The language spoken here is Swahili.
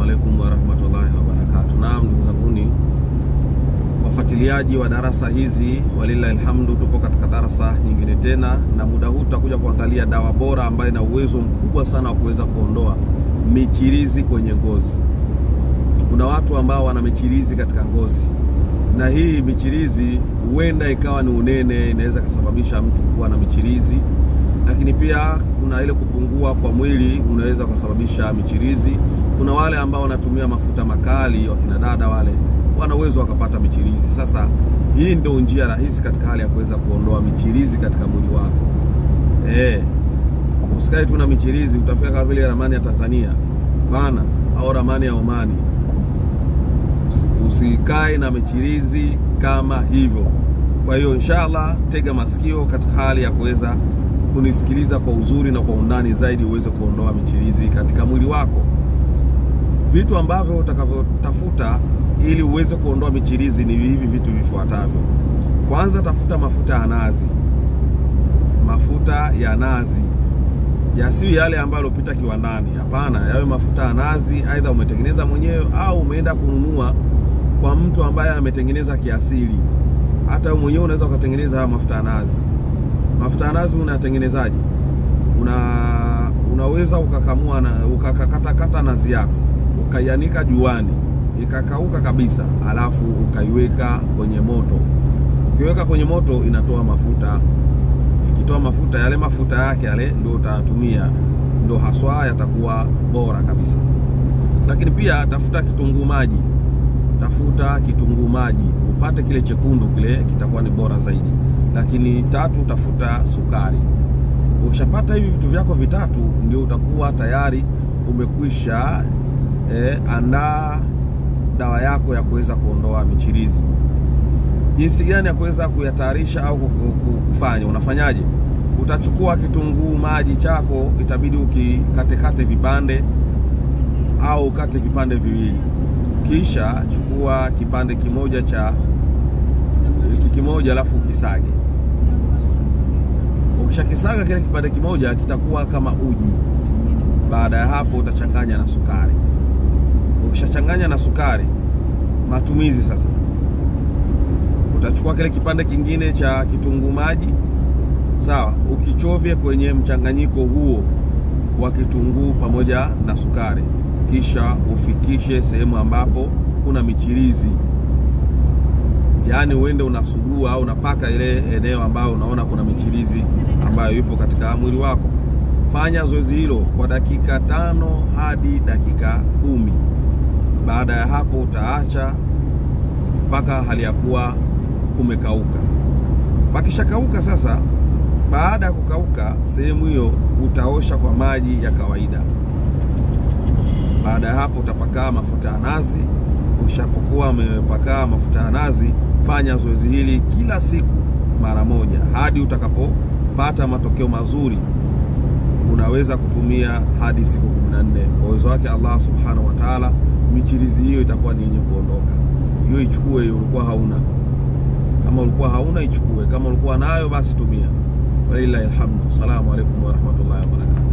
alaikum wa rahmatullahi wa barakatuh. Naam, ndugu zangu wafuatiliaji wa darasa hizi, walillahi alhamdu, tupo katika darasa nyingine tena, na muda huu tutakuja kuangalia dawa bora ambayo ina uwezo mkubwa sana wa kuweza kuondoa michirizi kwenye ngozi. Kuna watu ambao wana michirizi katika ngozi, na hii michirizi huenda ikawa ni unene, inaweza kusababisha mtu kuwa na michirizi, lakini pia kuna ile kupungua kwa mwili unaweza kusababisha michirizi. Kuna wale ambao wanatumia mafuta makali, wakina dada wale, wana uwezo wakapata michirizi. Sasa hii ndio njia rahisi katika hali ya kuweza kuondoa michirizi katika mwili wako. Usikae tu na michirizi utafika kama vile ramani ya Tanzania bana au ramani ya Omani. Usikae na michirizi kama hivyo. Kwa hiyo inshallah tega masikio katika hali ya kuweza kunisikiliza kwa uzuri na kwa undani zaidi, uweze kuondoa michirizi katika mwili wako. Vitu ambavyo utakavyotafuta ili uweze kuondoa michirizi ni hivi vitu vifuatavyo. Kwanza, tafuta mafuta ya nazi. Mafuta ya nazi yasiwe yale ambayo yalopita kiwandani. Hapana, yawe mafuta ya nazi aidha umetengeneza mwenyewe au umeenda kununua kwa mtu ambaye ametengeneza kiasili. Hata wewe mwenyewe unaweza kutengeneza haya mafuta ya nazi. Mafuta ya nazi unatengenezaje? Unaweza ukakamua na ukakata nazi yako, ukaianika juani, ikakauka kabisa, alafu ukaiweka kwenye moto. Ukiweka kwenye moto inatoa mafuta. Ikitoa mafuta, yale mafuta yake yale ndio utatumia, ndio haswa yatakuwa bora kabisa. Lakini pia tafuta kitunguu maji. Tafuta kitunguu maji, upate kile chekundu kile, kitakuwa ni bora zaidi. Lakini tatu, tafuta sukari. Ukishapata hivi vitu vyako vitatu, ndio utakuwa tayari umekwisha andaa dawa yako ya kuweza kuondoa michirizi. Jinsi gani ya kuweza kuyatayarisha au kufanya? Unafanyaje? Utachukua kitunguu maji chako, itabidi ukikate vipande au kate vipande viwili. Kisha chukua kipande kimoja cha kimoja, alafu ukisage. Ukishakisaga kile kipande kimoja, kitakuwa kama uji. Baada ya hapo utachanganya na sukari. Ukishachanganya na sukari, matumizi sasa. Utachukua kile kipande kingine cha kitunguu maji, sawa, ukichovye kwenye mchanganyiko huo wa kitunguu pamoja na sukari. Kisha ufikishe sehemu ambapo kuna michirizi. Yaani uende unasugua au unapaka ile eneo ambayo unaona kuna michirizi ambayo ipo katika mwili wako. Fanya zoezi hilo kwa dakika 5 hadi dakika 10. Baada ya hapo utaacha mpaka hali ya kuwa kumekauka. Pakishakauka sasa, baada ya kukauka sehemu hiyo utaosha kwa maji ya kawaida. Baada ya hapo utapaka mafuta ya nazi. Ukishapokuwa umepaka mafuta ya nazi, fanya zoezi hili kila siku mara moja hadi utakapopata matokeo mazuri. Unaweza kutumia hadi siku 14. Kwa uwezo wake Allah subhanahu wa ta'ala, michirizi hiyo itakuwa ni yenye kuondoka. Hiyo ichukue, ulikuwa hauna. Kama ulikuwa hauna, ichukue. Kama ulikuwa nayo, basi tumia. Walillahi alhamdu. Assalamu alaikum wa rahmatullahi wa barakatuh.